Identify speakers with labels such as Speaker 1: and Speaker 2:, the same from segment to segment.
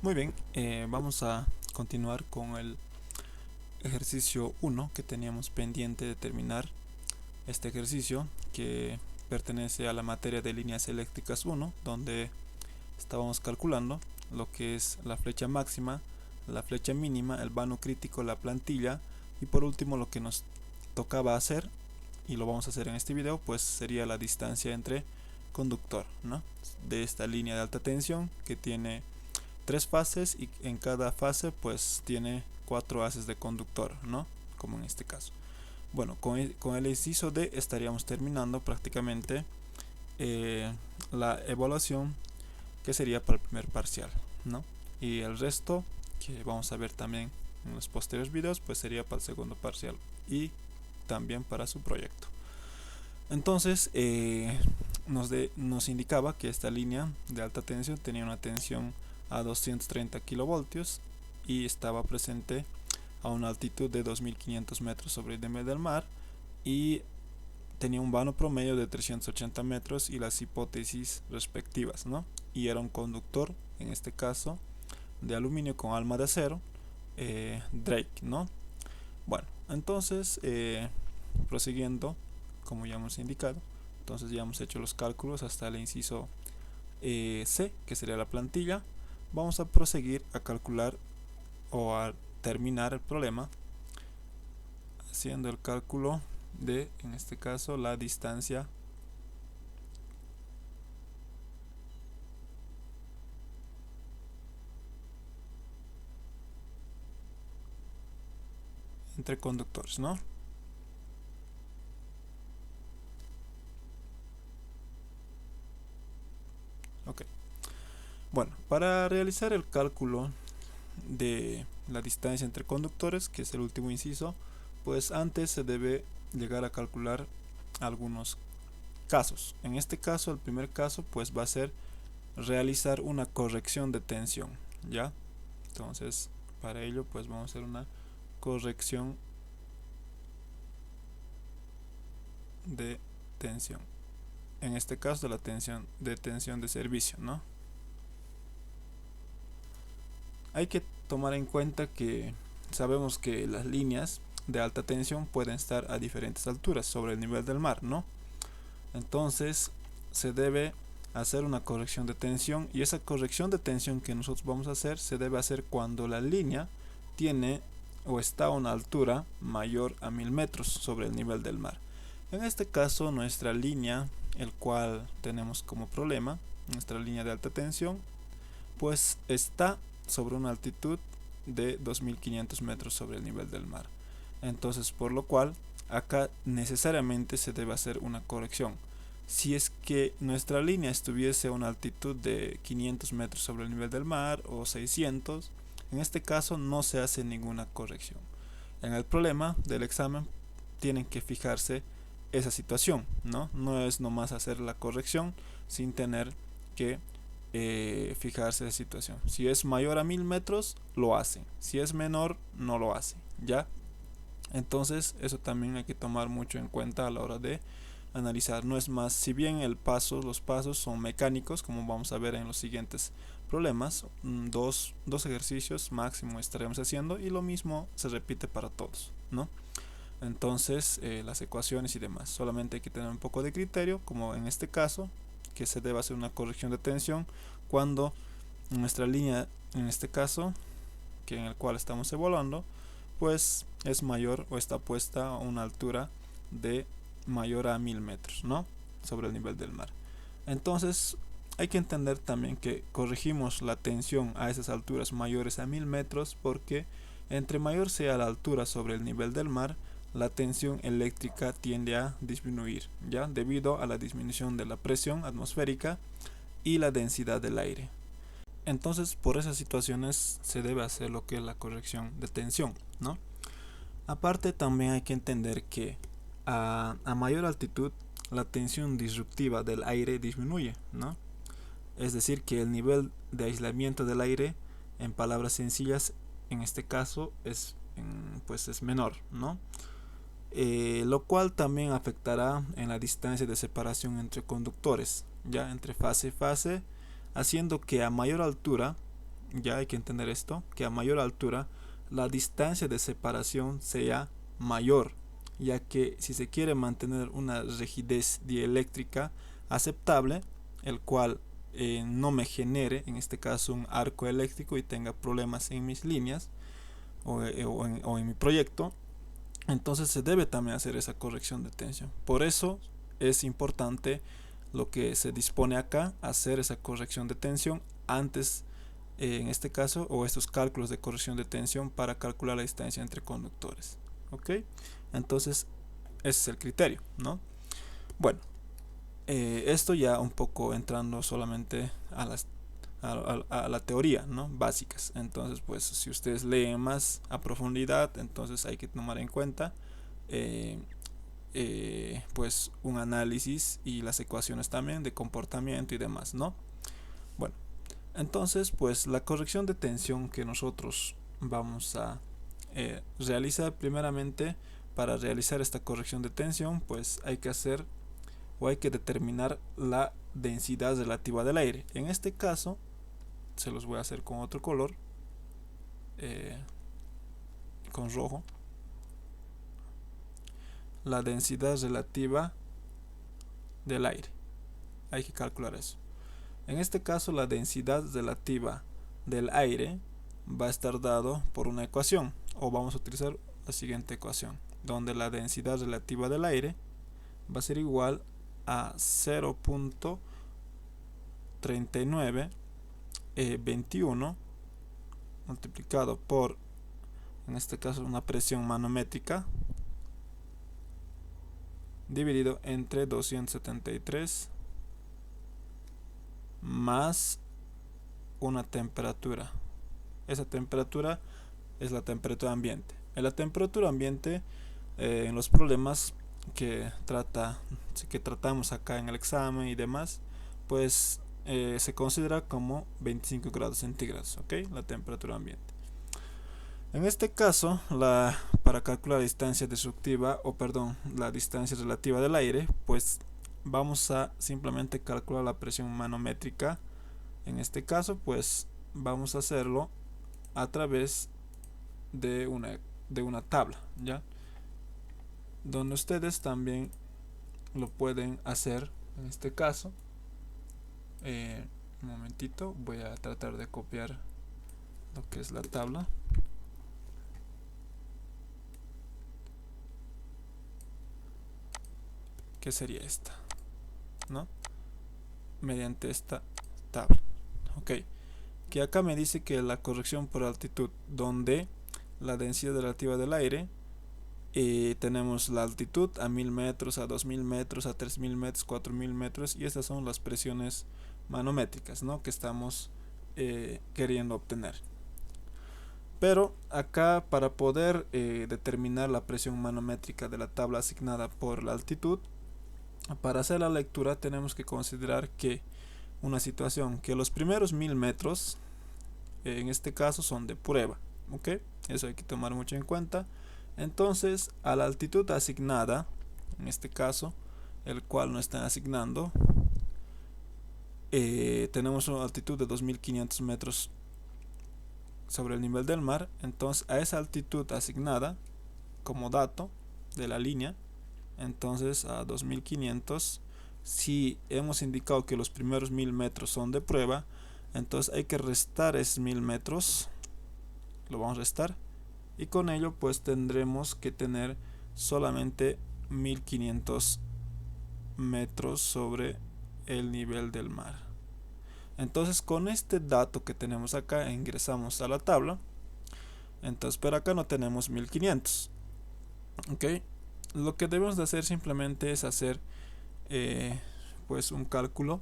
Speaker 1: Muy bien, vamos a continuar con el ejercicio 1 que teníamos pendiente de terminar. Este ejercicio que pertenece a la materia de líneas eléctricas 1, donde estábamos calculando lo que es la flecha máxima, la flecha mínima, el vano crítico, la plantilla y por último lo que nos tocaba hacer, y lo vamos a hacer en este video, pues sería la distancia entre conductor, ¿no? De esta línea de alta tensión que tiene tres fases y en cada fase pues tiene cuatro haces de conductor, ¿no? Como en este caso. Bueno, con el inciso D estaríamos terminando prácticamente la evaluación que sería para el primer parcial, ¿no? Y el resto, que vamos a ver también en los posteriores videos, pues sería para el segundo parcial y también para su proyecto. Entonces nos indicaba que esta línea de alta tensión tenía una tensión a 230 kilovoltios y estaba presente a una altitud de 2500 metros sobre el nivel del mar y tenía un vano promedio de 380 metros y las hipótesis respectivas, ¿no? Y era un conductor, en este caso, de aluminio con alma de acero, Drake, ¿no? Bueno, entonces, prosiguiendo, como ya hemos indicado, entonces ya hemos hecho los cálculos hasta el inciso C, que sería la plantilla. Vamos a proseguir a calcular o a terminar el problema haciendo el cálculo de, en este caso, la distancia entre conductores, ¿no? Ok. Bueno, para realizar el cálculo de la distancia entre conductores, que es el último inciso, pues antes se debe llegar a calcular algunos casos. En este caso, el primer caso, pues va a ser realizar una corrección de tensión, ¿ya? Entonces, para ello, pues vamos a hacer una corrección de tensión. En este caso, la tensión de servicio, ¿no? Hay que tomar en cuenta que sabemos que las líneas de alta tensión pueden estar a diferentes alturas sobre el nivel del mar, ¿no? Entonces se debe hacer una corrección de tensión y esa corrección de tensión que nosotros vamos a hacer se debe hacer cuando la línea tiene o está a una altura mayor a 1000 metros sobre el nivel del mar. En este caso nuestra línea, el cual tenemos como problema, nuestra línea de alta tensión, pues está sobre una altitud de 2500 metros sobre el nivel del mar. Entonces, por lo cual, acá necesariamente se debe hacer una corrección. Si es que nuestra línea estuviese a una altitud de 500 metros sobre el nivel del mar o 600, en este caso no se hace ninguna corrección. En el problema del examen tienen que fijarse esa situación, ¿no? No es nomás hacer la corrección sin tener que fijarse la situación. Si es mayor a 1000 metros, lo hacen. Si es menor, no lo hacen, ¿ya? Entonces, eso también hay que tomar mucho en cuenta a la hora de analizar. No es más, si bien los pasos son mecánicos, como vamos a ver en los siguientes problemas, dos ejercicios máximo estaremos haciendo y lo mismo se repite para todos, ¿no? Entonces, las ecuaciones y demás. Solamente hay que tener un poco de criterio, como en este caso, que se debe hacer una corrección de tensión cuando nuestra línea, en este caso, que en el cual estamos evaluando, pues es mayor o está puesta a una altura de mayor a 1000 metros, ¿no? Sobre el nivel del mar. Entonces, hay que entender también que corregimos la tensión a esas alturas mayores a 1000 metros porque entre mayor sea la altura sobre el nivel del mar, la tensión eléctrica tiende a disminuir, ¿ya? Debido a la disminución de la presión atmosférica y la densidad del aire. Entonces, por esas situaciones se debe hacer lo que es la corrección de tensión, ¿no? Aparte, también hay que entender que a mayor altitud la tensión disruptiva del aire disminuye, ¿no? Es decir, que el nivel de aislamiento del aire, en palabras sencillas, en este caso pues es menor, ¿no? Lo cual también afectará en la distancia de separación entre conductores, ya entre fase y fase, haciendo que a mayor altura ya hay que entender esto, que a mayor altura la distancia de separación sea mayor, ya que si se quiere mantener una rigidez dieléctrica aceptable, el cual no me genere, en este caso, un arco eléctrico y tenga problemas en mis líneas o en mi proyecto, entonces se debe también hacer esa corrección de tensión. Por eso es importante lo que se dispone acá, hacer esa corrección de tensión antes, en este caso, o estos cálculos de corrección de tensión para calcular la distancia entre conductores. ¿Ok? Entonces, ese es el criterio, ¿no? Bueno, esto ya un poco entrando solamente a la teoría, ¿no? Básicas. Entonces, pues si ustedes leen más a profundidad, entonces hay que tomar en cuenta pues un análisis y las ecuaciones también de comportamiento y demás, ¿no? Bueno, entonces pues la corrección de tensión que nosotros vamos a realizar primeramente, para realizar esta corrección de tensión, pues hay que hacer o hay que determinar la densidad relativa del aire. En este caso se los voy a hacer con otro color, con rojo. La densidad relativa del aire, hay que calcular eso. En este caso la densidad relativa del aire va a estar dado por una ecuación, o vamos a utilizar la siguiente ecuación, donde la densidad relativa del aire va a ser igual a 0.3921 multiplicado por, en este caso, una presión manométrica, dividido entre 273 más una temperatura. Esa temperatura es la temperatura ambiente. En la temperatura ambiente, en los problemas que tratamos acá en el examen y demás, pues se considera como 25 grados centígrados, ¿ok? La temperatura ambiente. En este caso, para calcular la distancia destructiva, la distancia relativa del aire, pues vamos a simplemente calcular la presión manométrica. En este caso, pues vamos a hacerlo a través de una tabla, ¿ya? Donde ustedes también lo pueden hacer. En este caso, un momentito, voy a tratar de copiar lo que es la tabla. Que sería esta, ¿no? Mediante esta tabla. Ok, que acá me dice que la corrección por altitud, donde la densidad relativa del aire, tenemos la altitud a 1000 metros, a 2000 metros, a 3000 metros, 4000 metros, y estas son las presiones manométricas, ¿no? Que estamos queriendo obtener. Pero acá, para poder determinar la presión manométrica de la tabla asignada por la altitud, para hacer la lectura tenemos que considerar que una situación, que los primeros 1000 metros en este caso son de prueba, ¿ok? Eso hay que tomar mucho en cuenta. Entonces, a la altitud asignada, en este caso, el cual nos están asignando, tenemos una altitud de 2500 metros sobre el nivel del mar. Entonces, a esa altitud asignada como dato de la línea, entonces a 2500, si hemos indicado que los primeros 1000 metros son de prueba, entonces hay que restar esos 1000 metros, lo vamos a restar, y con ello pues tendremos que tener solamente 1500 metros sobre el nivel del mar. Entonces, con este dato que tenemos acá, ingresamos a la tabla. Entonces, pero acá no tenemos 1500, ok. Lo que debemos de hacer simplemente es hacer pues un cálculo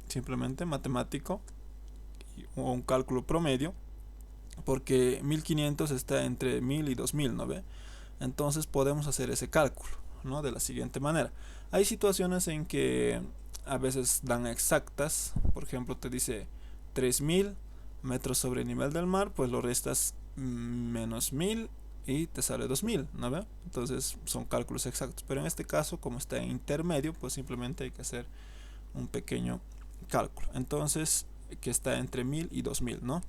Speaker 1: simplemente matemático, o un cálculo promedio, porque 1500 está entre 1000 y 2000, ¿no ve? Entonces podemos hacer ese cálculo, ¿no? De la siguiente manera. Hay situaciones en que a veces dan exactas, por ejemplo te dice 3000 metros sobre el nivel del mar, pues lo restas menos 1000 y te sale 2000, ¿no ve? Entonces son cálculos exactos, pero en este caso, como está en intermedio, pues simplemente hay que hacer un pequeño cálculo. Entonces, que está entre 1000 y 2000, ¿no?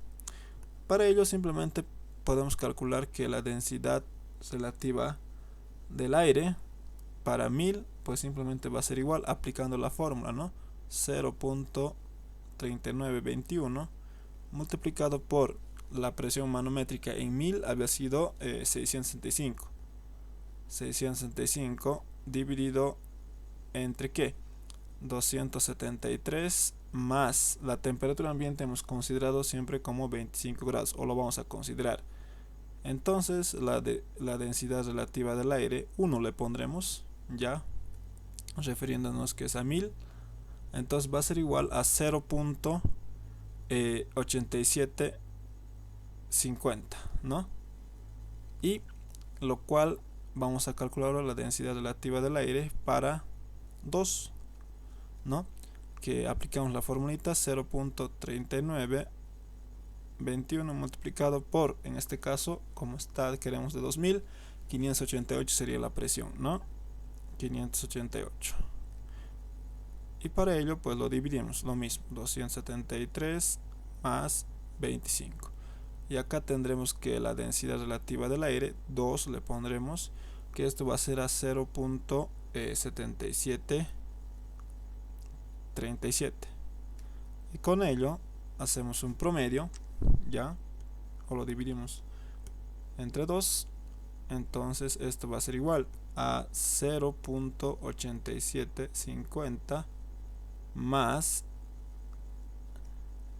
Speaker 1: Para ello simplemente podemos calcular que la densidad relativa del aire para 1000 pues simplemente va a ser igual aplicando la fórmula, ¿no? 0.3921 multiplicado por la presión manométrica en 1000 había sido 665. 665 dividido entre ¿qué? 273 más la temperatura ambiente hemos considerado siempre como 25 grados, o lo vamos a considerar. Entonces la densidad relativa del aire 1 le pondremos, ya refiriéndonos que es a 1000. Entonces va a ser igual a 0.8750, ¿no? Y lo cual vamos a calcular ahora la densidad relativa del aire para 2, ¿no? Que aplicamos la formulita 0.3921 multiplicado por, en este caso, como está, queremos de 2000, 588 sería la presión, ¿no? 588. Y para ello, pues lo dividimos, lo mismo, 273 más 25. Y acá tendremos que la densidad relativa del aire, 2 le pondremos, que esto va a ser a 0.7737. Y con ello hacemos un promedio, ya, o lo dividimos entre 2. Entonces esto va a ser igual a 0.8750 más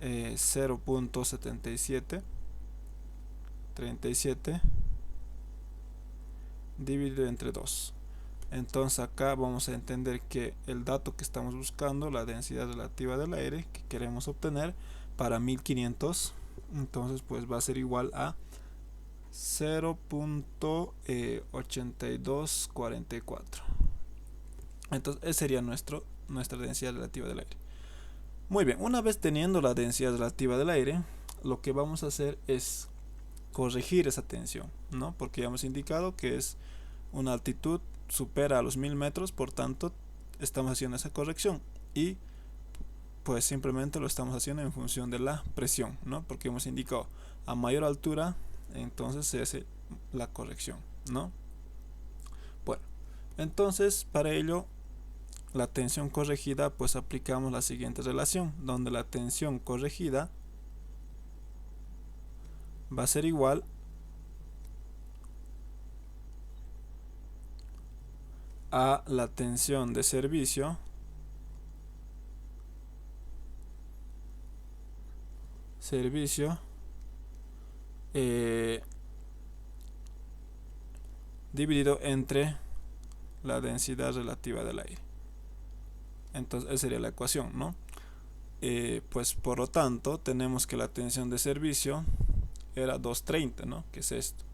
Speaker 1: 0.7737 dividido entre 2. Entonces acá vamos a entender que el dato que estamos buscando, la densidad relativa del aire que queremos obtener para 1500, entonces pues va a ser igual a 0.8244. Entonces esa sería nuestra densidad relativa del aire. Muy bien, una vez teniendo la densidad relativa del aire, lo que vamos a hacer es corregir esa tensión, ¿no? Porque ya hemos indicado que es una altitud supera a los 1000 metros, por tanto estamos haciendo esa corrección y pues simplemente lo estamos haciendo en función de la presión, ¿no? Porque hemos indicado a mayor altura, entonces se hace la corrección, ¿no? Bueno, entonces para ello la tensión corregida, pues aplicamos la siguiente relación, donde la tensión corregida va a ser igual a la tensión de servicio dividido entre la densidad relativa del aire. Entonces esa sería la ecuación, ¿no? Pues por lo tanto tenemos que la tensión de servicio era 230, ¿no? Que es esto.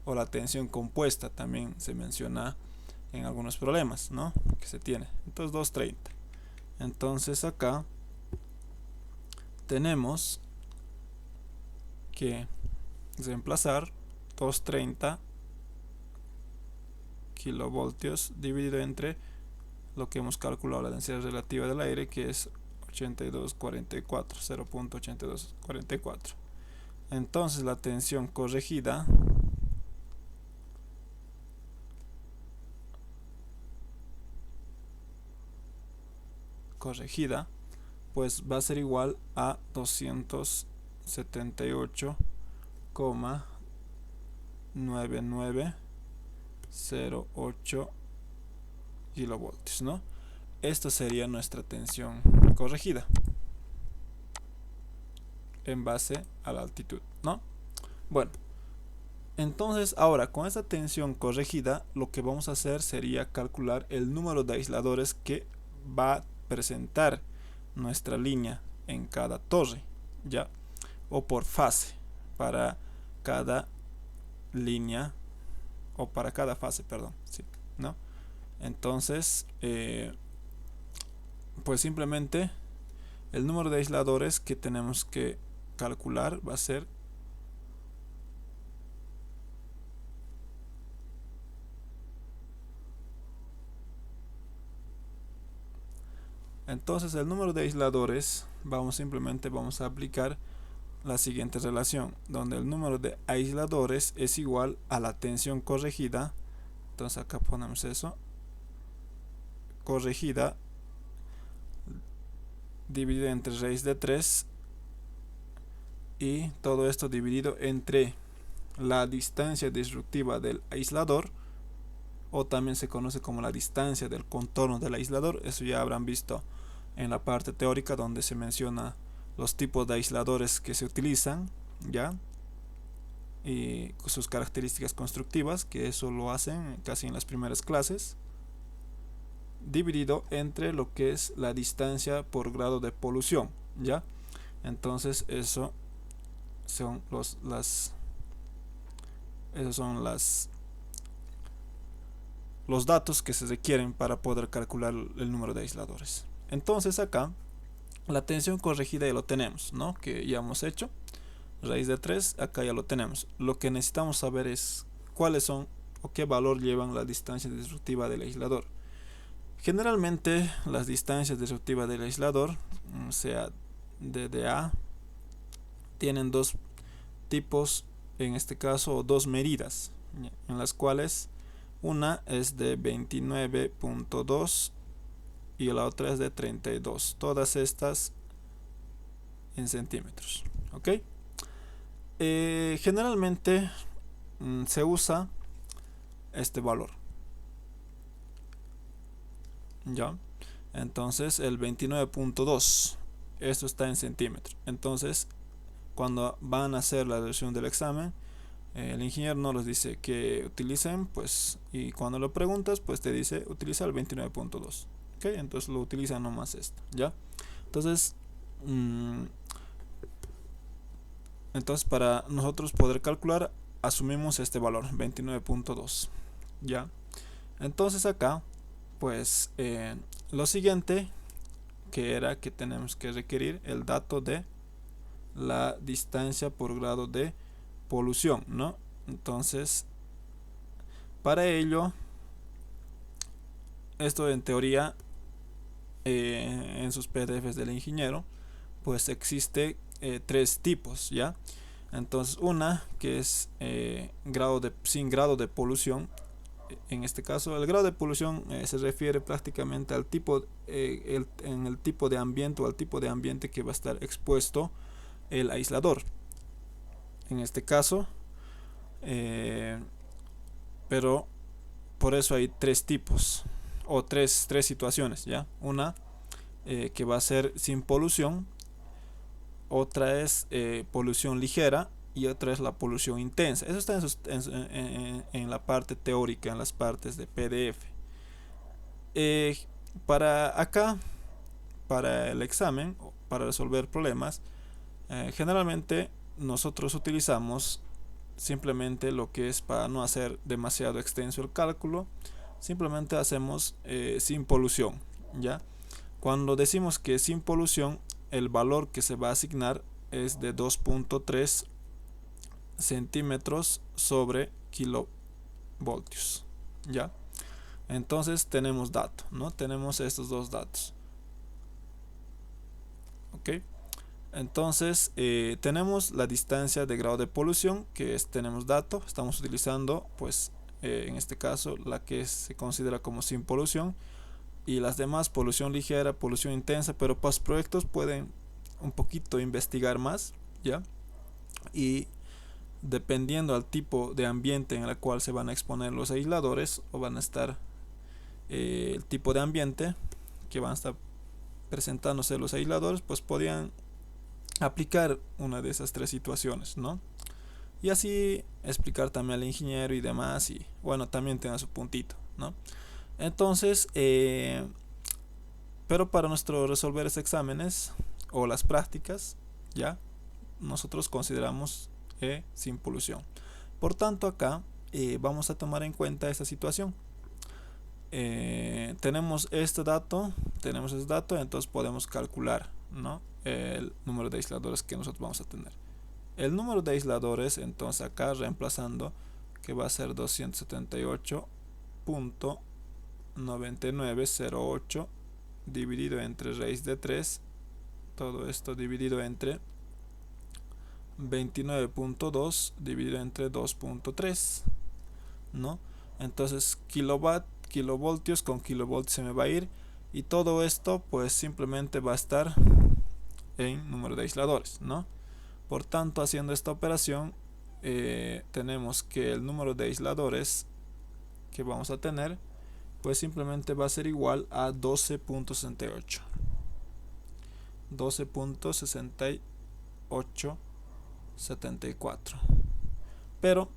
Speaker 1: O la tensión compuesta también se menciona en algunos problemas, ¿no? Que se tiene. Entonces 230. Entonces acá tenemos que reemplazar 230 kilovoltios dividido entre lo que hemos calculado, la densidad relativa del aire, que es 8244, 0.8244. Entonces la tensión corregida pues va a ser igual a 278,9908 kilovoltios, ¿no? Esto sería nuestra tensión corregida en base a la altitud, ¿no? Bueno, entonces ahora con esta tensión corregida lo que vamos a hacer sería calcular el número de aisladores que va a presentar nuestra línea en cada torre, ya, o por fase para cada línea, o para cada fase, perdón, sí, ¿no? Entonces pues simplemente el número de aisladores que tenemos que calcular va a ser entonces el número de aisladores simplemente vamos a aplicar la siguiente relación, donde el número de aisladores es igual a la tensión corregida. Entonces acá ponemos eso, corregida, dividido entre raíz de 3, y todo esto dividido entre la distancia disruptiva del aislador, o también se conoce como la distancia del contorno del aislador. Eso ya habrán visto en la parte teórica, donde se menciona los tipos de aisladores que se utilizan, ya, y sus características constructivas, que eso lo hacen casi en las primeras clases, dividido entre lo que es la distancia por grado de polución, ya. Entonces esos son los datos que se requieren para poder calcular el número de aisladores. Entonces acá la tensión corregida ya lo tenemos, ¿no? Que ya hemos hecho. Raíz de 3, acá ya lo tenemos. Lo que necesitamos saber es cuáles son o qué valor llevan la distancia disruptiva del aislador. Generalmente las distancias disruptivas del aislador, sea DDA, tienen dos tipos, en este caso dos medidas, en las cuales una es de 29.2 y la otra es de 32, todas estas en centímetros, ¿ok? Generalmente se usa este valor, ya. Entonces el 29.2, esto está en centímetros. Entonces cuando van a hacer la versión del examen, el ingeniero no les dice que utilicen, pues, y cuando lo preguntas, pues te dice utiliza el 29.2, ¿ok? Entonces lo utilizan nomás esto, ¿ya? Entonces para nosotros poder calcular, asumimos este valor 29.2, ¿ya? Entonces acá, pues, lo siguiente que era que tenemos que requerir el dato de la distancia por grado de polución, ¿no? Entonces, para ello, esto en teoría, en sus PDFs del ingeniero, pues existe tres tipos, ¿ya? Entonces, una que es sin grado de polución. En este caso, el grado de polución se refiere prácticamente al tipo, en el tipo de ambiente o al tipo de ambiente que va a estar expuesto el aislador. En este caso, pero por eso hay tres tipos o tres situaciones, ¿ya? Una que va a ser sin polución, otra es polución ligera y otra es la polución intensa. Eso está en la parte teórica, en las partes de PDF. Para acá, para el examen, para resolver problemas, generalmente nosotros utilizamos simplemente lo que es, para no hacer demasiado extenso el cálculo, simplemente hacemos sin polución, ¿ya? Cuando decimos que sin polución, el valor que se va a asignar es de 2.3 centímetros sobre kilovoltios, ¿ya? Entonces tenemos dato, ¿no? Tenemos estos dos datos, ¿ok? Entonces tenemos la distancia de grado de polución, que es, tenemos dato, estamos utilizando, pues, en este caso la que se considera como sin polución, y las demás polución ligera, polución intensa, pero para los proyectos pueden un poquito investigar más, ¿ya? Y dependiendo al tipo de ambiente en el cual se van a exponer los aisladores, o van a estar el tipo de ambiente que van a estar presentándose los aisladores, pues podrían aplicar una de esas tres situaciones, ¿no? Y así explicar también al ingeniero y demás, y bueno, también tenga su puntito, ¿no? Entonces, pero para nuestro resolver estos exámenes o las prácticas, ya nosotros consideramos sin polución. Por tanto, acá vamos a tomar en cuenta esta situación. Tenemos este dato, entonces podemos calcular, ¿no?, el número de aisladores que nosotros vamos a tener. El número de aisladores, entonces acá reemplazando, que va a ser 278.9908 dividido entre raíz de 3, todo esto dividido entre 29.2 dividido entre 2.3, ¿no? Entonces kilovoltios con kilovoltios se me va a ir, y todo esto pues simplemente va a estar en número de aisladores, ¿no? Por tanto, haciendo esta operación, tenemos que el número de aisladores que vamos a tener pues simplemente va a ser igual a 12.68 12.6874. Pero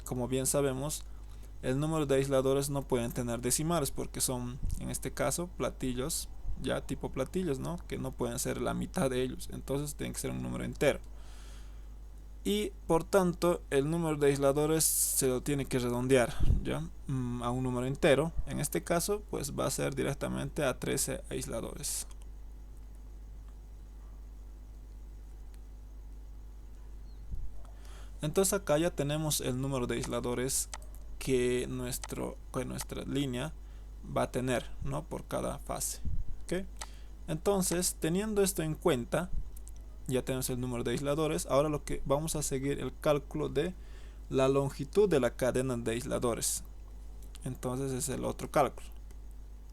Speaker 1: como bien sabemos, el número de aisladores no pueden tener decimales porque son, en este caso, platillos, ya tipo platillos, ¿no? Que no pueden ser la mitad de ellos, entonces tiene que ser un número entero. Y por tanto, el número de aisladores se lo tiene que redondear, ¿ya? A un número entero. En este caso, pues va a ser directamente a 13 aisladores. Entonces acá ya tenemos el número de aisladores que nuestra línea va a tener, ¿no? Por cada fase. ¿Ok? Entonces, teniendo esto en cuenta, ya tenemos el número de aisladores. Ahora lo que vamos a seguir el cálculo de la longitud de la cadena de aisladores. Entonces es el otro cálculo.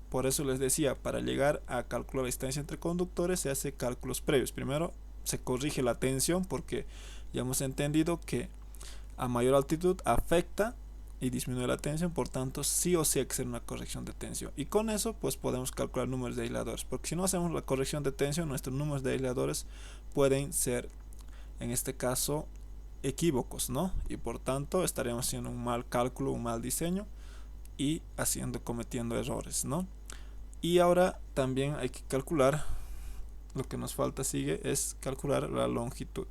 Speaker 1: Por eso les decía, para llegar a calcular la distancia entre conductores se hace cálculos previos. Primero se corrige la tensión, porque ya hemos entendido que a mayor altitud afecta y disminuye la tensión, por tanto sí o sí hay que hacer una corrección de tensión, y con eso pues podemos calcular números de aisladores, porque si no hacemos la corrección de tensión, nuestros números de aisladores pueden ser, en este caso, equívocos, ¿no? Y por tanto estaremos haciendo un mal cálculo, un mal diseño, y cometiendo errores, ¿no? Y ahora también hay que calcular, lo que nos falta es calcular la longitud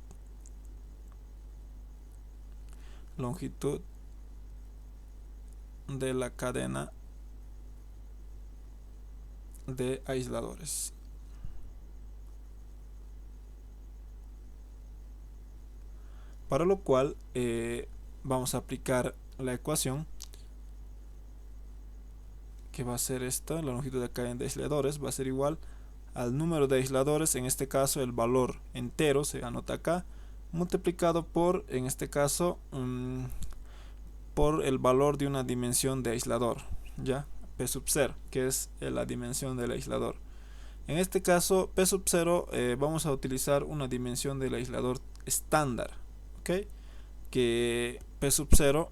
Speaker 1: de la cadena de aisladores. Para lo cual vamos a aplicar la ecuación que va a ser esta. La longitud de la cadena de aisladores va a ser igual al número de aisladores, en este caso el valor entero se anota acá, multiplicado por, en este caso, por el valor de una dimensión de aislador, ya, P sub 0, que es la dimensión del aislador. En este caso, P sub 0, vamos a utilizar una dimensión del aislador estándar, ¿ok? Que P sub 0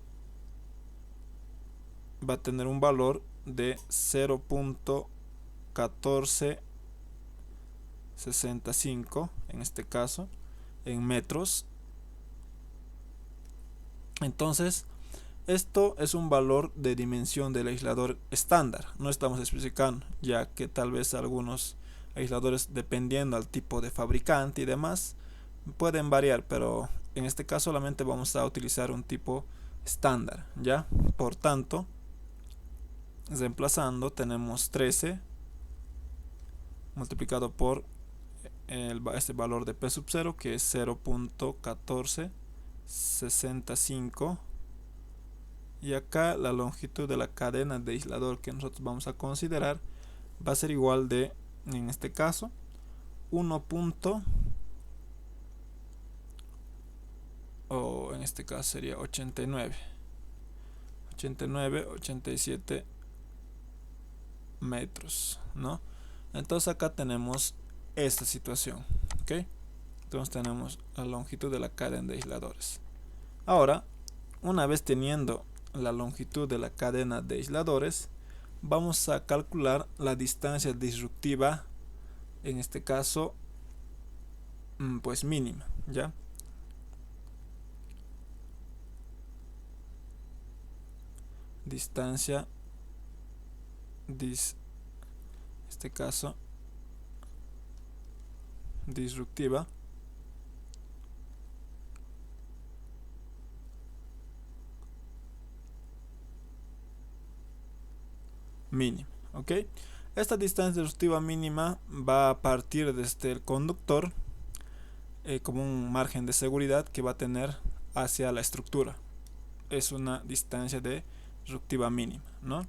Speaker 1: va a tener un valor de 0.1465, en este caso, en metros. Entonces, esto es un valor de dimensión del aislador estándar, no estamos especificando, ya que tal vez algunos aisladores, dependiendo al tipo de fabricante y demás, pueden variar, pero en este caso solamente vamos a utilizar un tipo estándar, ¿ya? Por tanto, reemplazando, tenemos 13 multiplicado por este valor de P sub 0, que es 0.1465, y acá la longitud de la cadena de aislador que nosotros vamos a considerar va a ser igual de, en este caso, 1. O en este caso sería 87 metros, ¿no? Entonces acá tenemos esta situación, ¿ok? Entonces tenemos la longitud de la cadena de aisladores. Ahora, una vez teniendo la longitud de la cadena de aisladores, vamos a calcular la distancia disruptiva, en este caso, pues mínima, ¿ya? Distancia este caso disruptiva mínima, ¿ok? Esta distancia disruptiva mínima va a partir desde el conductor como un margen de seguridad que va a tener hacia la estructura. Es una distancia disruptiva mínima, ¿no?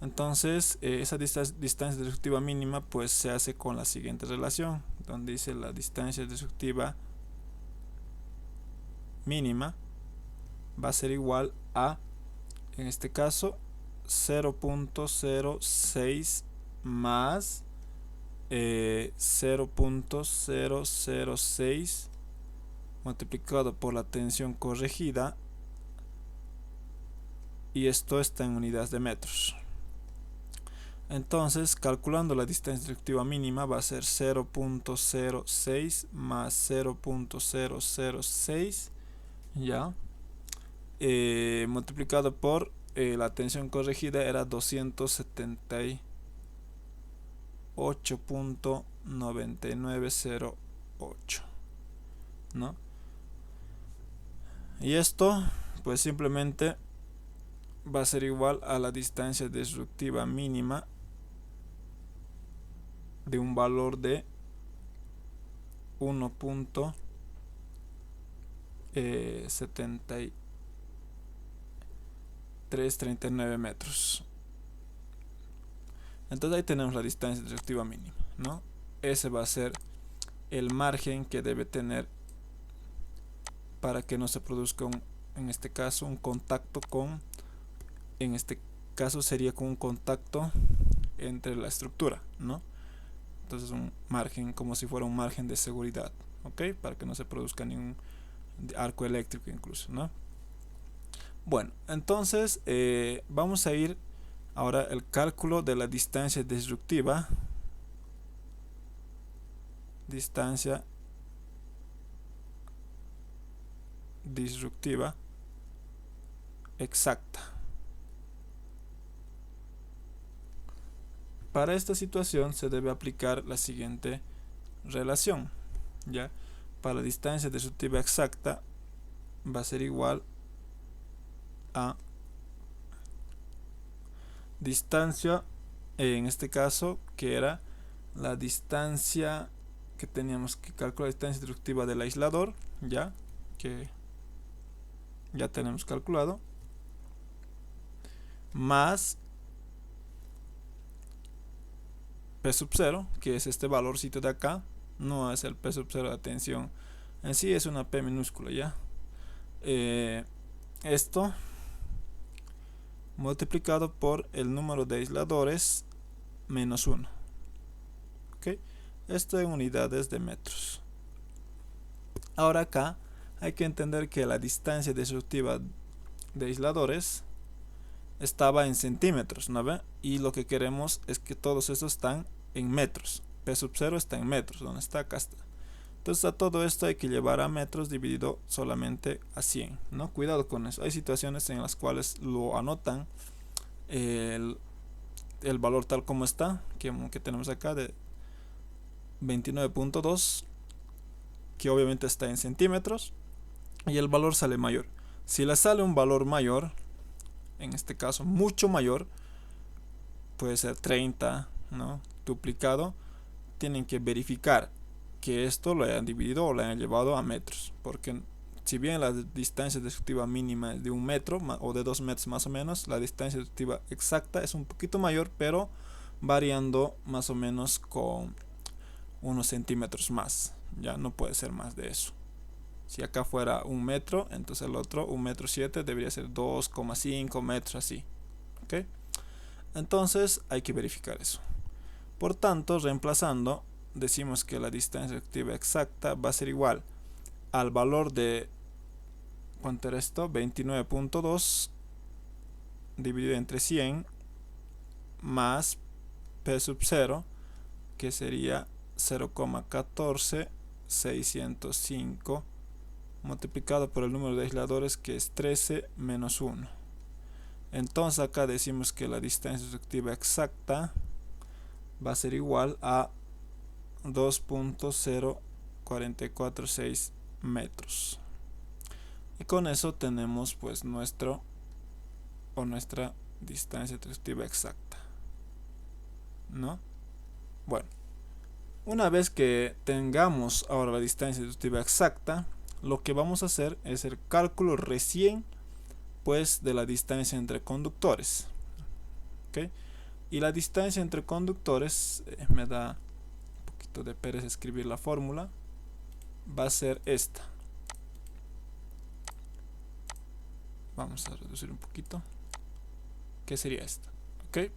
Speaker 1: Entonces esa distancia disruptiva mínima pues se hace con la siguiente relación, donde dice la distancia disruptiva mínima va a ser igual a, en este caso, 0.06 más 0.006 multiplicado por la tensión corregida, y esto está en unidades de metros. Entonces, calculando la distancia destructiva mínima, va a ser 0.06 más 0.006, ya, multiplicado por la tensión corregida era 278.9908, ¿no? Y esto, pues simplemente va a ser igual a la distancia destructiva mínima de un valor de 1.7339 metros. Entonces ahí tenemos la distancia destructiva mínima, ¿no? Ese va a ser el margen que debe tener para que no se produzca en este caso un contacto con, en este caso sería con un contacto entre la estructura, ¿no? Entonces un margen, como si fuera un margen de seguridad, ¿ok? Para que no se produzca ningún arco eléctrico incluso, ¿no? Bueno, entonces vamos a ir ahora al cálculo de la distancia disruptiva. Distancia disruptiva exacta. Para esta situación se debe aplicar la siguiente relación, ¿ya? Para la distancia disruptiva exacta va a ser igual a distancia, en este caso, que era la distancia que teníamos que calcular, la distancia disruptiva del aislador, ya que ya tenemos calculado, más P sub 0, que es este valorcito de acá, no es el P sub 0 de tensión en sí, es una P minúscula, ya. Esto multiplicado por el número de aisladores menos 1. ¿Ok? Esto en unidades de metros. Ahora acá hay que entender que la distancia disruptiva de aisladores estaba en centímetros, ¿no ve? Y lo que queremos es que todos estos están en metros. P sub 0 está en metros, donde está, acá está. Entonces a todo esto hay que llevar a metros dividido solamente a 100, ¿no? Cuidado con eso. Hay situaciones en las cuales lo anotan el valor tal como está, que tenemos acá de 29.2, que obviamente está en centímetros, y el valor sale mayor. Si le sale un valor mayor, en este caso mucho mayor, puede ser 30, ¿no? Duplicado, tienen que verificar que esto lo hayan dividido o lo hayan llevado a metros, porque si bien la distancia destructiva mínima es de 1 metro o de 2 metros más o menos, la distancia destructiva exacta es un poquito mayor, pero variando más o menos con unos centímetros más, ya no puede ser más de eso. Si acá fuera 1 metro, entonces el otro 1 metro 7 debería ser 2,5 metros, así, ¿ok? Entonces hay que verificar eso. Por tanto, reemplazando, decimos que la distancia efectiva exacta va a ser igual al valor de, ¿cuánto era esto? 29.2 dividido entre 100 más P sub 0, que sería 0,14605 multiplicado por el número de aisladores, que es 13 menos 1. Entonces acá decimos que la distancia efectiva exacta va a ser igual a 2.0446 metros. Y con eso tenemos pues nuestra distancia efectiva exacta, ¿no? Bueno, una vez que tengamos ahora la distancia efectiva exacta, lo que vamos a hacer es el cálculo recién pues de la distancia entre conductores, ¿ok? Y la distancia entre conductores, me da un poquito de pereza escribir la fórmula, va a ser esta. Vamos a reducir un poquito. ¿Qué sería esta? ¿Ok?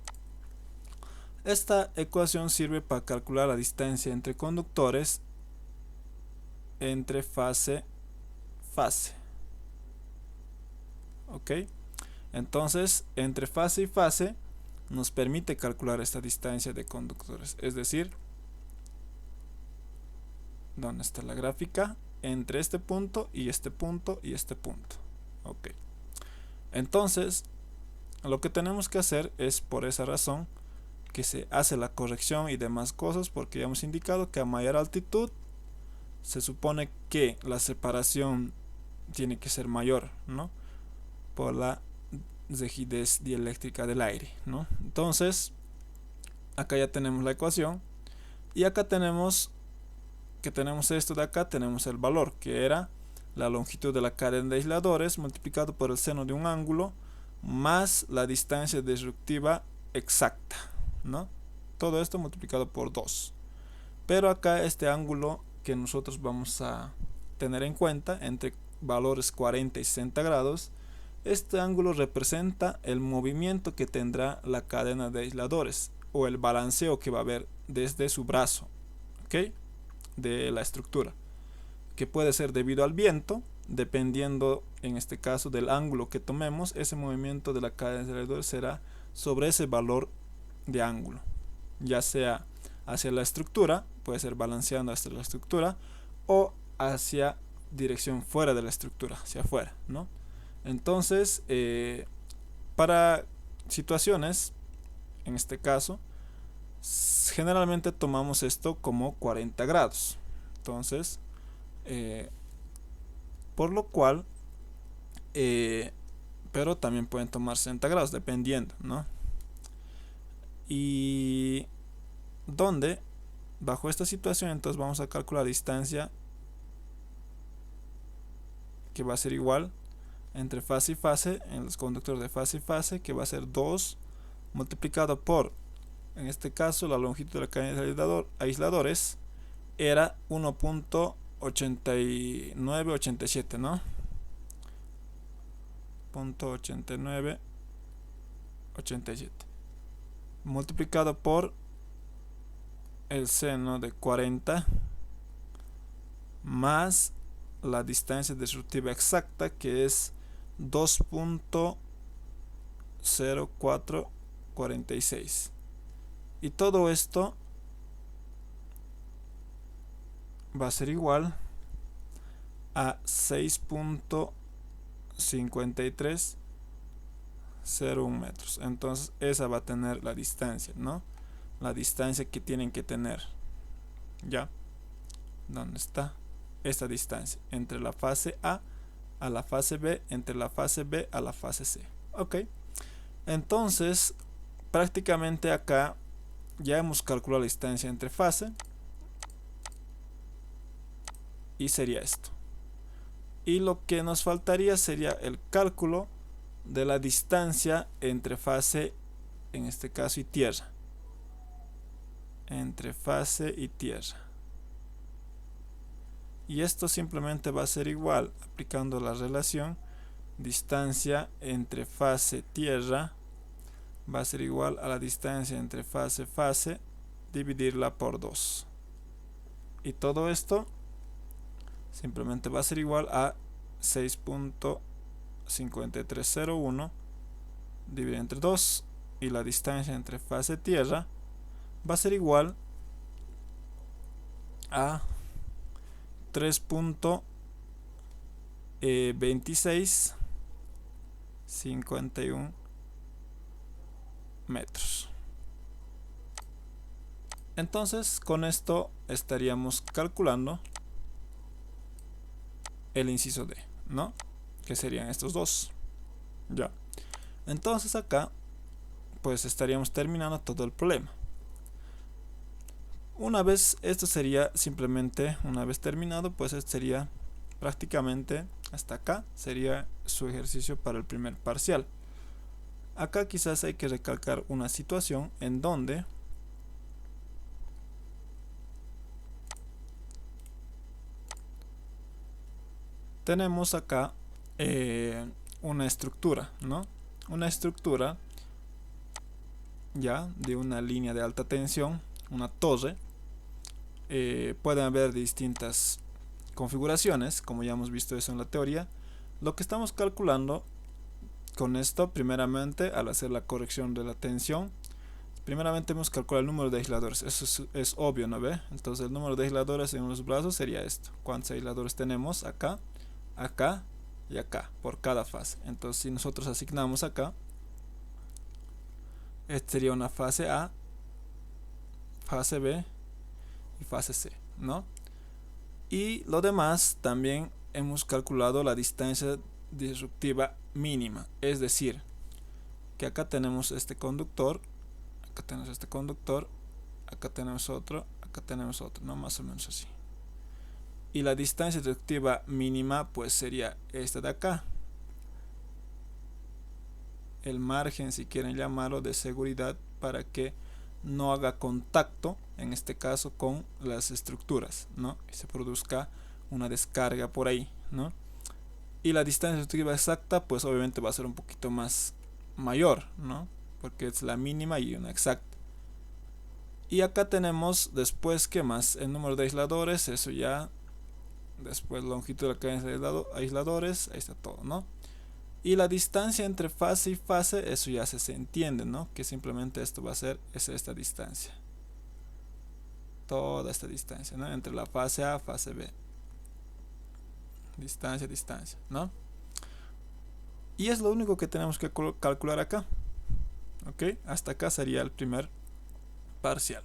Speaker 1: Esta ecuación sirve para calcular la distancia entre conductores entre fase ¿ok? Entonces, entre fase y fase nos permite calcular esta distancia de conductores, es decir, ¿dónde está la gráfica? Entre este punto y este punto y este punto. Ok. Entonces, lo que tenemos que hacer es por esa razón que se hace la corrección y demás cosas, porque ya hemos indicado que a mayor altitud se supone que la separación tiene que ser mayor, ¿no? Por la rigidez dieléctrica del aire, ¿no? Entonces, acá ya tenemos la ecuación y acá tenemos esto de acá, tenemos el valor que era la longitud de la cadena de aisladores multiplicado por el seno de un ángulo más la distancia disruptiva exacta, ¿no? Todo esto multiplicado por 2. Pero acá este ángulo que nosotros vamos a tener en cuenta entre valores 40 y 60 grados, este ángulo representa el movimiento que tendrá la cadena de aisladores o el balanceo que va a haber desde su brazo, ¿ok? De la estructura, que puede ser debido al viento, dependiendo en este caso del ángulo que tomemos. Ese movimiento de la cadena de aisladores será sobre ese valor de ángulo, ya sea hacia la estructura, puede ser balanceando hacia la estructura, o hacia dirección fuera de la estructura, hacia afuera, ¿no? Entonces, para situaciones, en este caso, generalmente tomamos esto como 40 grados. Entonces, por lo cual, pero también pueden tomar 60 grados, dependiendo, ¿no? Y donde, bajo esta situación, entonces vamos a calcular la distancia que va a ser igual entre fase y fase, en los conductores de fase y fase, que va a ser 2 multiplicado por, en este caso, la longitud de la cadena de aisladores era 1.8987, ¿no? 0.8987 multiplicado por el seno de 40 más la distancia disruptiva exacta, que es 2.0446, y todo esto va a ser igual a 6.5301 metros. Entonces esa va a tener la distancia, ¿no? La distancia que tienen que tener, ¿ya? ¿Dónde está? Esta distancia entre la fase A a la fase B, entre la fase B a la fase C. Ok, entonces prácticamente acá ya hemos calculado la distancia entre fase y sería esto. Y lo que nos faltaría sería el cálculo de la distancia entre fase, en este caso, y tierra. Entre fase y tierra. Y esto simplemente va a ser igual, aplicando la relación distancia entre fase tierra va a ser igual a la distancia entre fase dividirla por 2, y todo esto simplemente va a ser igual a 6.5301 dividido entre 2, y la distancia entre fase tierra va a ser igual a 3.2651 metros. Entonces, con esto estaríamos calculando el inciso D, ¿no? Que serían estos dos. Ya. Entonces acá, pues estaríamos terminando todo el problema. Una vez esto sería simplemente, una vez terminado, pues esto sería prácticamente hasta acá, sería su ejercicio para el primer parcial. Acá quizás hay que recalcar una situación en donde tenemos acá una estructura, ¿no? Una estructura ya de una línea de alta tensión, una torre. Pueden haber distintas configuraciones, como ya hemos visto eso en la teoría. Lo que estamos calculando con esto, primeramente, al hacer la corrección de la tensión, primeramente hemos calculado el número de aisladores. Eso es obvio, ¿no ve? Entonces el número de aisladores en los brazos sería esto. ¿Cuántos aisladores tenemos? Acá, acá y acá, por cada fase. Entonces si nosotros asignamos acá, esta sería una fase A, fase B y fase C, ¿no? Y lo demás también hemos calculado la distancia disruptiva mínima, es decir, que acá tenemos este conductor, acá tenemos este conductor, acá tenemos otro, ¿no? Más o menos así. Y la distancia disruptiva mínima pues sería esta de acá, el margen, si quieren llamarlo, de seguridad para que no haga contacto, en este caso, con las estructuras, ¿no? Y se produzca una descarga por ahí, ¿no? Y la distancia disruptiva exacta pues obviamente va a ser un poquito más mayor, ¿no? Porque es la mínima y una exacta. Y acá tenemos después, ¿qué más? El número de aisladores, eso ya. Después longitud de la cadena de aisladores, ahí está todo, ¿no? Y la distancia entre fase y fase, eso ya se entiende, ¿no? Que simplemente esto va a ser esta distancia. Toda esta distancia, ¿no? Entre la fase A y fase B. Distancia, distancia, ¿no? Y es lo único que tenemos que calcular acá. ¿Ok? Hasta acá sería el primer parcial.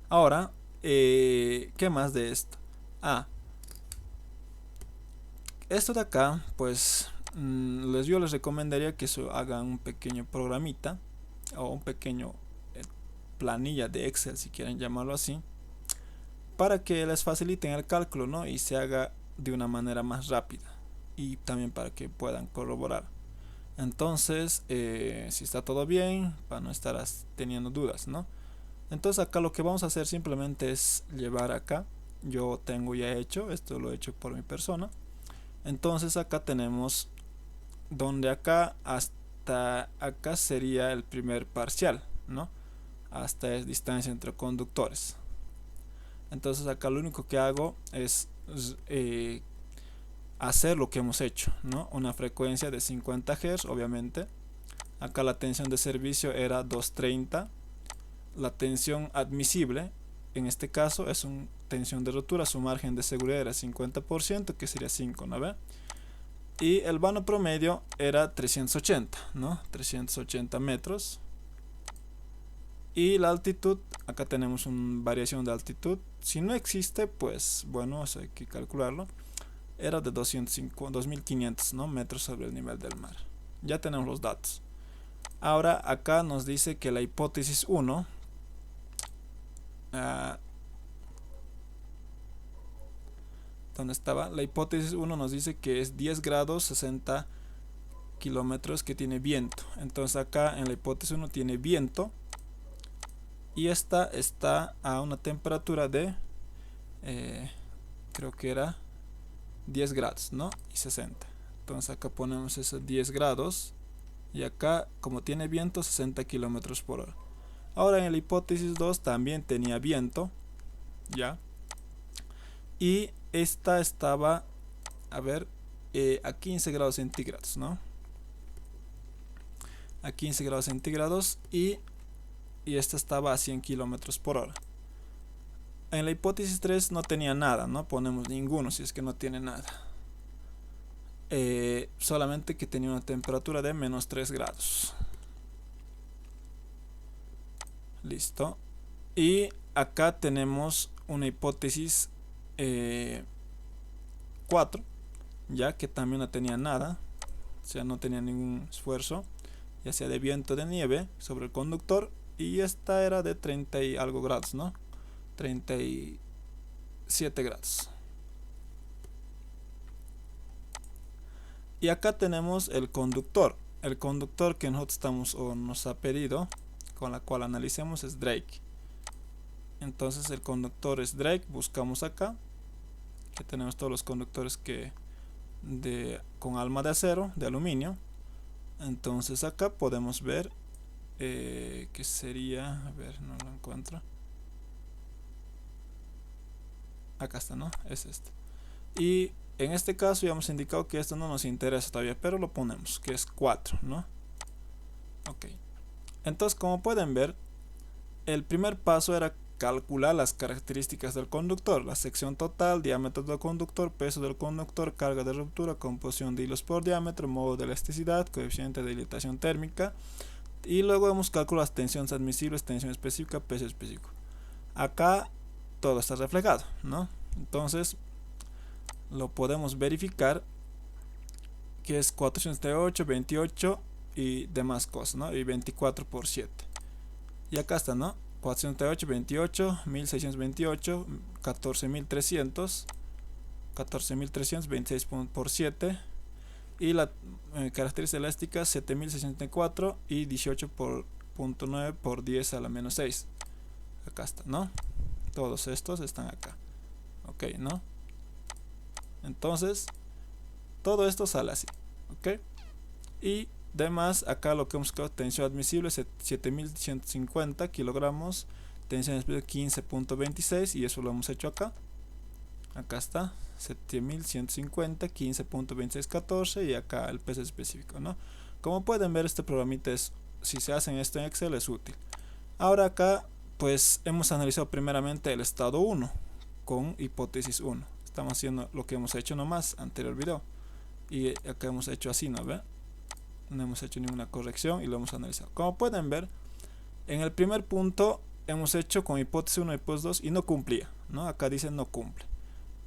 Speaker 1: Ahora, ¿qué más de esto? Esto de acá, pues yo les recomendaría que hagan un pequeño programita o un pequeño planilla de Excel, si quieren llamarlo así, para que les faciliten el cálculo, ¿no? Y se haga de una manera más rápida y también para que puedan corroborar. Entonces, si está todo bien, para no estar teniendo dudas, ¿no? Entonces acá lo que vamos a hacer simplemente es llevar acá. Yo tengo ya hecho, esto lo he hecho por mi persona. Entonces acá tenemos donde acá hasta acá sería el primer parcial, ¿no? Hasta es distancia entre conductores. Entonces acá lo único que hago es hacer lo que hemos hecho, ¿no? Una frecuencia de 50 Hz, obviamente. Acá la tensión de servicio era 230. La tensión admisible, en este caso, es una tensión de rotura. Su margen de seguridad era 50%, que sería 5, ¿no ve? Y el vano promedio era 380, ¿no? 380 metros. Y la altitud, acá tenemos una variación de altitud. Si no existe, pues bueno, eso hay que calcularlo. Era de 2500, ¿no? Metros sobre el nivel del mar. Ya tenemos los datos. Ahora acá nos dice que la hipótesis 1, ¿dónde estaba? La hipótesis 1 nos dice que es 10 grados 60 kilómetros que tiene viento. Entonces acá en la hipótesis 1 tiene viento. Y esta está a una temperatura de, creo que era 10 grados, ¿no? Y 60. Entonces acá ponemos esos 10 grados. Y acá, como tiene viento, 60 kilómetros por hora. Ahora en la hipótesis 2 también tenía viento. Ya. Y esta estaba, a ver, a 15 grados centígrados, ¿no? A 15 grados centígrados y esta estaba a 100 kilómetros por hora. En la hipótesis 3 no tenía nada, no ponemos ninguno si es que no tiene nada. Solamente que tenía una temperatura de menos 3 grados. Listo. Y acá tenemos una hipótesis 4, ya que también no tenía nada, o sea, no tenía ningún esfuerzo, ya sea de viento o de nieve sobre el conductor. Y esta era de 30 y algo grados, ¿no? 37 grados. Y acá tenemos el conductor. El conductor que nosotros nos ha pedido, con la cual analicemos, es Drake. Entonces el conductor es Drake. Buscamos acá, que tenemos todos los conductores que con alma de acero, de aluminio. Entonces acá podemos ver que sería, a ver, no lo encuentro. Acá está, ¿no? Es este. Y en este caso ya hemos indicado que esto no nos interesa todavía, pero lo ponemos, que es 4, ¿no? Ok. Entonces, como pueden ver, el primer paso era calcular las características del conductor: la sección total, diámetro del conductor, peso del conductor, carga de ruptura, composición de hilos por diámetro, modo de elasticidad, coeficiente de dilatación térmica. Y luego hemos calculado las tensiones admisibles, tensión específica, peso específico. Acá todo está reflejado, ¿no? Entonces lo podemos verificar, que es 438, 28 y demás cosas, ¿no? Y 24 por 7. Y acá está, ¿no? 438, 28, 1628, 14300, 14326 por 7. Y la característica elástica 7064 y 18 por 0.9 por 10 a la menos 6. Acá está, ¿no? Todos estos están acá. Ok, ¿no? Entonces, todo esto sale así. Ok. Y demás, acá lo que hemos quedado: tensión admisible 7150 kilogramos, tensión específica 15.26, y eso lo hemos hecho acá. Acá está, 7150, 15.2614, y acá el peso específico, ¿no? Como pueden ver, este programita si se hacen esto en Excel, es útil. Ahora acá, pues hemos analizado primeramente el estado 1 con hipótesis 1. Estamos haciendo lo que hemos hecho nomás anterior video. Y acá hemos hecho así, ¿no ve? No hemos hecho ninguna corrección y lo hemos analizado. Como pueden ver, en el primer punto hemos hecho con hipótesis 1 y hipótesis 2 y no cumplía, ¿no? Acá dice no cumple.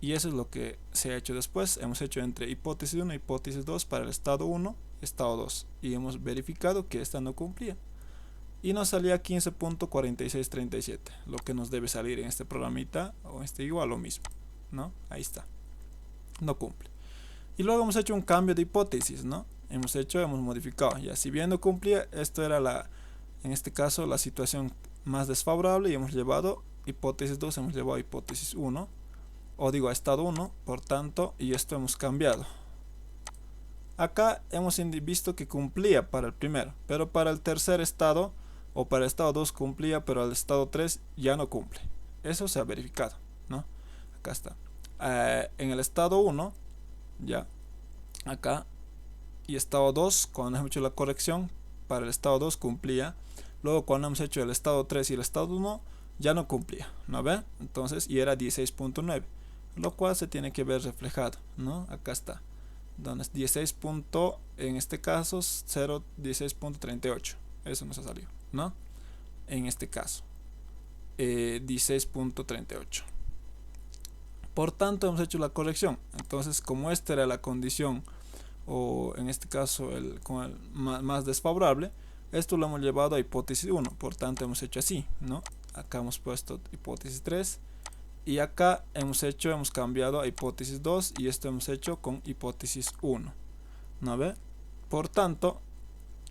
Speaker 1: Y eso es lo que se ha hecho después. Hemos hecho entre hipótesis 1 y hipótesis 2 para el estado 1, estado 2. Y hemos verificado que esta no cumplía. Y nos salía 15.4637, lo que nos debe salir en este programita, o igual lo mismo, ¿no? Ahí está. No cumple. Y luego hemos hecho un cambio de hipótesis, ¿no? Hemos modificado. Ya, si bien no cumplía, esto era en este caso, la situación más desfavorable, y hemos llevado hipótesis 2, hemos llevado hipótesis 1, o digo a estado 1, por tanto, y esto hemos cambiado. Acá hemos visto que cumplía para el primero, pero para el tercer estado, o para el estado 2 cumplía, pero al estado 3 ya no cumple. Eso se ha verificado, ¿no? Acá está. En el estado 1, ya, acá, y estado 2, cuando hemos hecho la corrección, para el estado 2 cumplía. Luego cuando hemos hecho el estado 3 y el estado 1, ya no cumplía, ¿no ve? Entonces, y era 16.9, lo cual se tiene que ver reflejado, ¿no? Acá está, donde es 16. En este caso 16.38, eso nos ha salido, ¿no? En este caso 16.38. por tanto hemos hecho la corrección. Entonces, como esta era la condición, o en este caso con el más desfavorable, esto lo hemos llevado a hipótesis 1, por tanto hemos hecho así, ¿no? Acá hemos puesto hipótesis 3, y acá hemos cambiado a hipótesis 2, y esto hemos hecho con hipótesis 1, ¿no ve? Por tanto,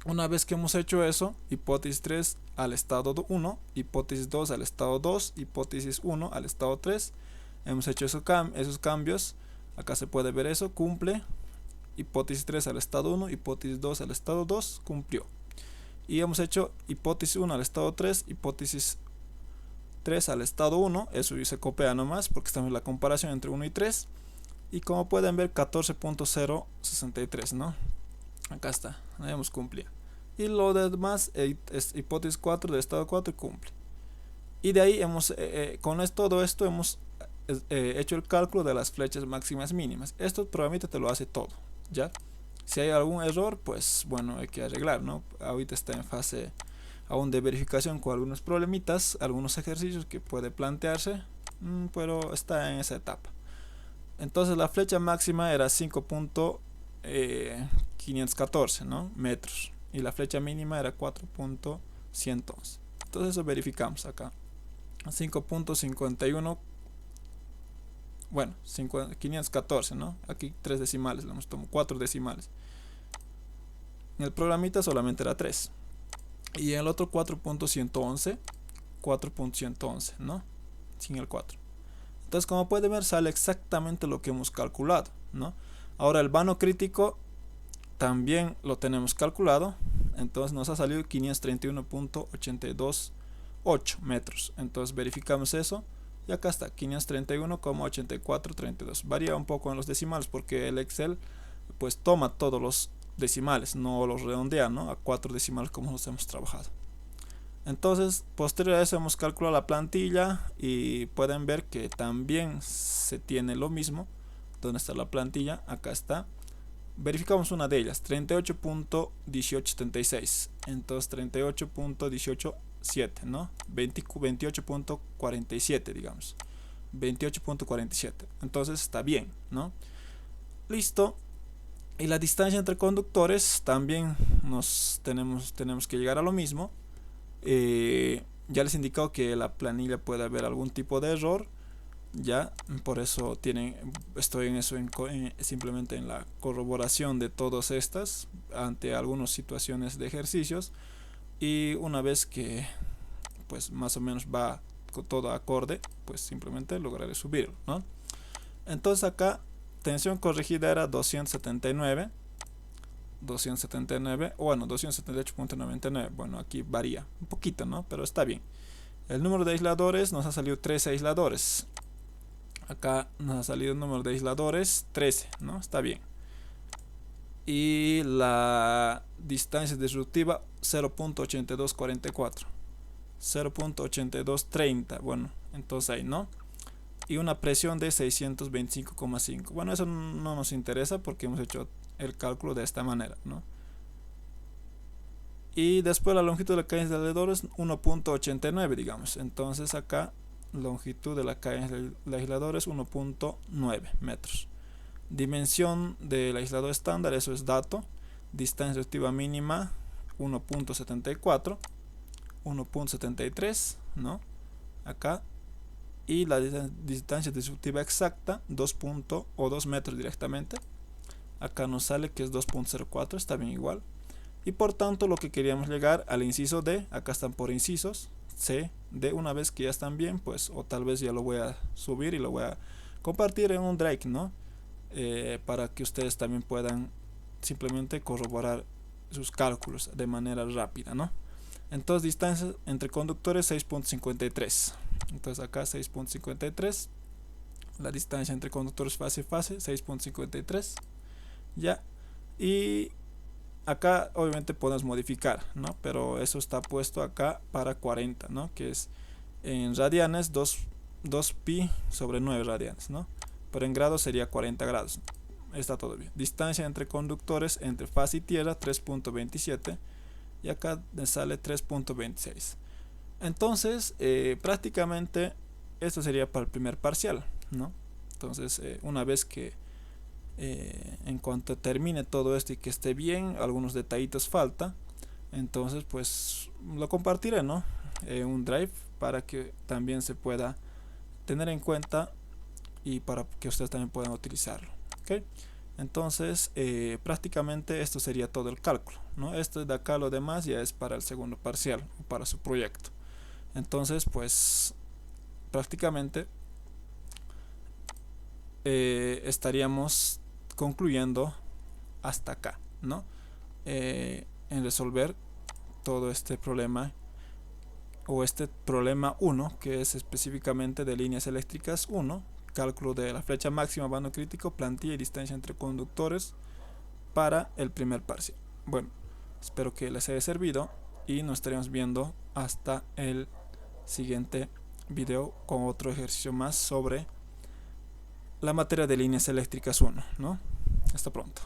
Speaker 1: una vez que hemos hecho eso, hipótesis 3 al estado 1, hipótesis 2 al estado 2, hipótesis 1 al estado 3, hemos hecho esos cambios. Acá se puede ver eso, cumple. Hipótesis 3 al estado 1, hipótesis 2 al estado 2, cumplió. Y hemos hecho hipótesis 1 al estado 3, hipótesis 3 al estado 1, eso se copia nomás porque estamos en la comparación entre 1 y 3. Y como pueden ver, 14.063, ¿no? Acá está, ahí hemos cumplido. Y lo demás es hipótesis 4 del estado 4 y cumple. Y de ahí con todo esto hemos hecho el cálculo de las flechas máximas mínimas. Esto el programita te lo hace todo, ¿ya? Si hay algún error, pues bueno, hay que arreglar, ¿no? Ahorita está en fase aún de verificación con algunos problemitas, algunos ejercicios que puede plantearse, pero está en esa etapa. Entonces la flecha máxima era 5.514, ¿no? metros, y la flecha mínima era 4.111. entonces eso verificamos acá. 5.51, bueno, 514, ¿no? Aquí 3 decimales, le hemos tomado 4 decimales. En el programita solamente era 3. Y en el otro 4.111, 4.111, ¿no? Sin el 4. Entonces, como pueden ver, sale exactamente lo que hemos calculado, ¿no? Ahora el vano crítico también lo tenemos calculado, entonces nos ha salido 531.828 metros. Entonces verificamos eso y acá está 531,8432. Varía un poco en los decimales porque el Excel pues toma todos los decimales, no los redondea, ¿no?, a 4 decimales como los hemos trabajado. Entonces, posterior a eso hemos calculado la plantilla y pueden ver que también se tiene lo mismo. ¿Dónde está la plantilla? Acá está. Verificamos una de ellas, 38.1876. Entonces 38.187, ¿no? 28.47, digamos. 28.47. Entonces está bien, ¿no? Listo. Y la distancia entre conductores también tenemos que llegar a lo mismo. Ya les he indicado que la planilla puede haber algún tipo de error, ya por eso estoy en eso, simplemente en la corroboración de todas estas ante algunas situaciones de ejercicios, y una vez que pues más o menos va con todo acorde, pues simplemente lograré subirlo, ¿no? Entonces acá tensión corregida era 279, bueno, 278.99. Bueno, aquí varía un poquito, ¿no?, pero está bien. El número de aisladores nos ha salido 13 aisladores. Acá nos ha salido el número de aisladores 13, ¿no? Está bien. Y la distancia disruptiva 0.8244, 0.8230. Bueno, entonces ahí, ¿no? Y una presión de 625,5. Bueno, eso no nos interesa porque hemos hecho el cálculo de esta manera, ¿no? Y después la longitud de la cadena de aisladores 1.89, digamos. Entonces acá longitud de la cadena de aisladores 1.9 metros. Dimensión del aislador estándar, eso es dato. Distancia efectiva mínima 1.74, 1.73, ¿no? Acá. Y la distancia disruptiva exacta 2 metros directamente. Acá nos sale que es 2.04, está bien igual. Y por tanto lo que queríamos llegar al inciso D, acá están por incisos, C, D, una vez que ya están bien, pues, o tal vez ya lo voy a subir y lo voy a compartir en un Drive, ¿no? Para que ustedes también puedan simplemente corroborar sus cálculos de manera rápida, ¿no? Entonces distancia entre conductores 6.53. Entonces acá 6.53. La distancia entre conductores fase a fase 6.53. Ya. Y acá obviamente podemos modificar, ¿no? Pero eso está puesto acá para 40, ¿no? Que es en radianes 2 pi sobre 9 radianes, ¿no? Pero en grados sería 40 grados. Está todo bien. Distancia entre conductores entre fase y tierra 3.27. Y acá me sale 3.26. Entonces prácticamente esto sería para el primer parcial, ¿no? Entonces una vez que en cuanto termine todo esto y que esté bien, algunos detallitos falta, entonces pues lo compartiré, ¿no?, en un Drive para que también se pueda tener en cuenta y para que ustedes también puedan utilizarlo, ¿ok? Entonces prácticamente esto sería todo el cálculo, ¿no? Esto de acá, lo demás ya es para el segundo parcial, para su proyecto. Entonces pues prácticamente estaríamos concluyendo hasta acá, ¿no? En resolver todo este problema, o este problema 1, que es específicamente de líneas eléctricas 1, cálculo de la flecha máxima, vano crítico, plantilla y distancia entre conductores para el primer parcial. Bueno, espero que les haya servido y nos estaremos viendo hasta el siguiente video con otro ejercicio más sobre la materia de líneas eléctricas 1, ¿no? Hasta pronto.